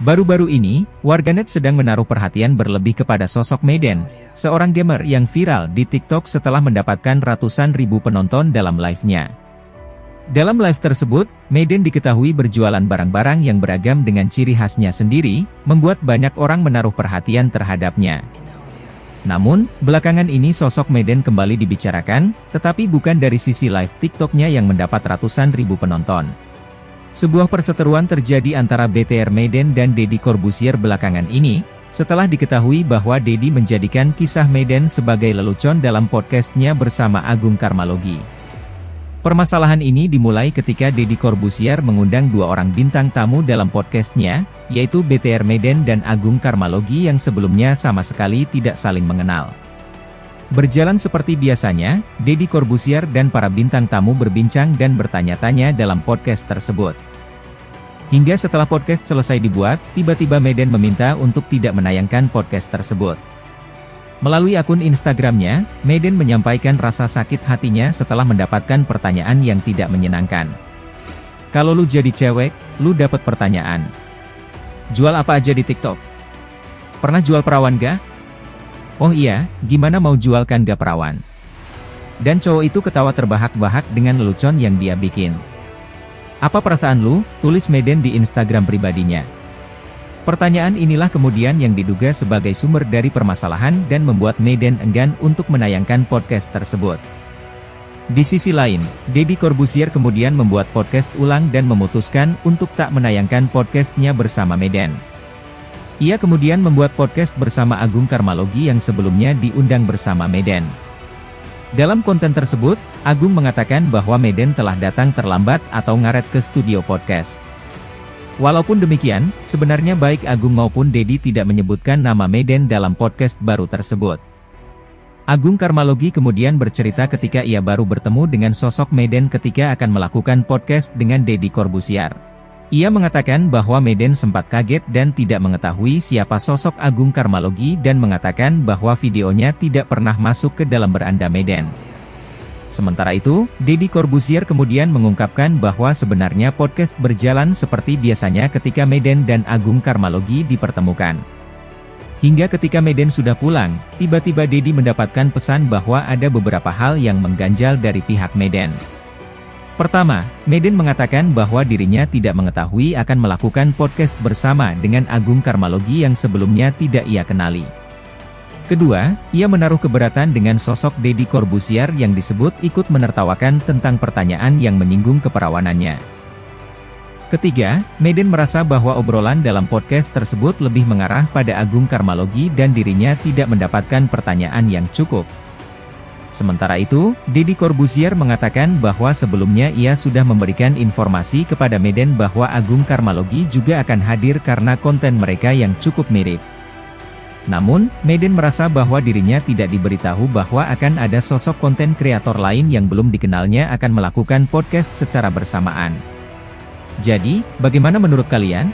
Baru-baru ini, warganet sedang menaruh perhatian berlebih kepada sosok Maiden, seorang gamer yang viral di TikTok setelah mendapatkan ratusan ribu penonton dalam live-nya. Dalam live tersebut, Maiden diketahui berjualan barang-barang yang beragam dengan ciri khasnya sendiri, membuat banyak orang menaruh perhatian terhadapnya. Namun, belakangan ini sosok Maiden kembali dibicarakan, tetapi bukan dari sisi live TikTok-nya yang mendapat ratusan ribu penonton. Sebuah perseteruan terjadi antara BTR Maiden dan Deddy Corbuzier belakangan ini, setelah diketahui bahwa Deddy menjadikan kisah Maiden sebagai lelucon dalam podcast-nya bersama Agung Karmalogi. Permasalahan ini dimulai ketika Deddy Corbuzier mengundang dua orang bintang tamu dalam podcast-nya, yaitu BTR Maiden dan Agung Karmalogi yang sebelumnya sama sekali tidak saling mengenal. Berjalan seperti biasanya, Deddy Corbuzier dan para bintang tamu berbincang dan bertanya-tanya dalam podcast tersebut. Hingga setelah podcast selesai dibuat, tiba-tiba Maiden meminta untuk tidak menayangkan podcast tersebut. Melalui akun Instagramnya, Maiden menyampaikan rasa sakit hatinya setelah mendapatkan pertanyaan yang tidak menyenangkan. Kalau lu jadi cewek, lu dapat pertanyaan. Jual apa aja di TikTok? Pernah jual perawan gak? Oh iya, gimana mau jual kan gak perawan? Dan cowok itu ketawa terbahak-bahak dengan lelucon yang dia bikin. Apa perasaan lu? Tulis Maiden di Instagram pribadinya. Pertanyaan inilah kemudian yang diduga sebagai sumber dari permasalahan dan membuat Maiden enggan untuk menayangkan podcast tersebut. Di sisi lain, Deddy Corbuzier kemudian membuat podcast ulang dan memutuskan untuk tak menayangkan podcast-nya bersama Maiden. Ia kemudian membuat podcast bersama Agung Karmalogi yang sebelumnya diundang bersama Maiden. Dalam konten tersebut, Agung mengatakan bahwa Maiden telah datang terlambat atau ngaret ke studio podcast. Walaupun demikian, sebenarnya baik Agung maupun Deddy tidak menyebutkan nama Maiden dalam podcast baru tersebut. Agung Karmalogi kemudian bercerita ketika ia baru bertemu dengan sosok Maiden ketika akan melakukan podcast dengan Deddy Corbuzier. Ia mengatakan bahwa Maiden sempat kaget dan tidak mengetahui siapa sosok Agung Karmalogi dan mengatakan bahwa videonya tidak pernah masuk ke dalam beranda Maiden. Sementara itu, Deddy Corbuzier kemudian mengungkapkan bahwa sebenarnya podcast berjalan seperti biasanya ketika Maiden dan Agung Karmalogi dipertemukan. Hingga ketika Maiden sudah pulang, tiba-tiba Deddy mendapatkan pesan bahwa ada beberapa hal yang mengganjal dari pihak Maiden. Pertama, Maiden mengatakan bahwa dirinya tidak mengetahui akan melakukan podcast bersama dengan Agung Karmalogi yang sebelumnya tidak ia kenali. Kedua, ia menaruh keberatan dengan sosok Deddy Corbuzier yang disebut ikut menertawakan tentang pertanyaan yang menyinggung keperawanannya. Ketiga, Maiden merasa bahwa obrolan dalam podcast tersebut lebih mengarah pada Agung Karmalogi dan dirinya tidak mendapatkan pertanyaan yang cukup. Sementara itu, Deddy Corbuzier mengatakan bahwa sebelumnya ia sudah memberikan informasi kepada Maiden bahwa Agung Karmalogi juga akan hadir karena konten mereka yang cukup mirip. Namun, Maiden merasa bahwa dirinya tidak diberitahu bahwa akan ada sosok konten kreator lain yang belum dikenalnya akan melakukan podcast secara bersamaan. Jadi, bagaimana menurut kalian?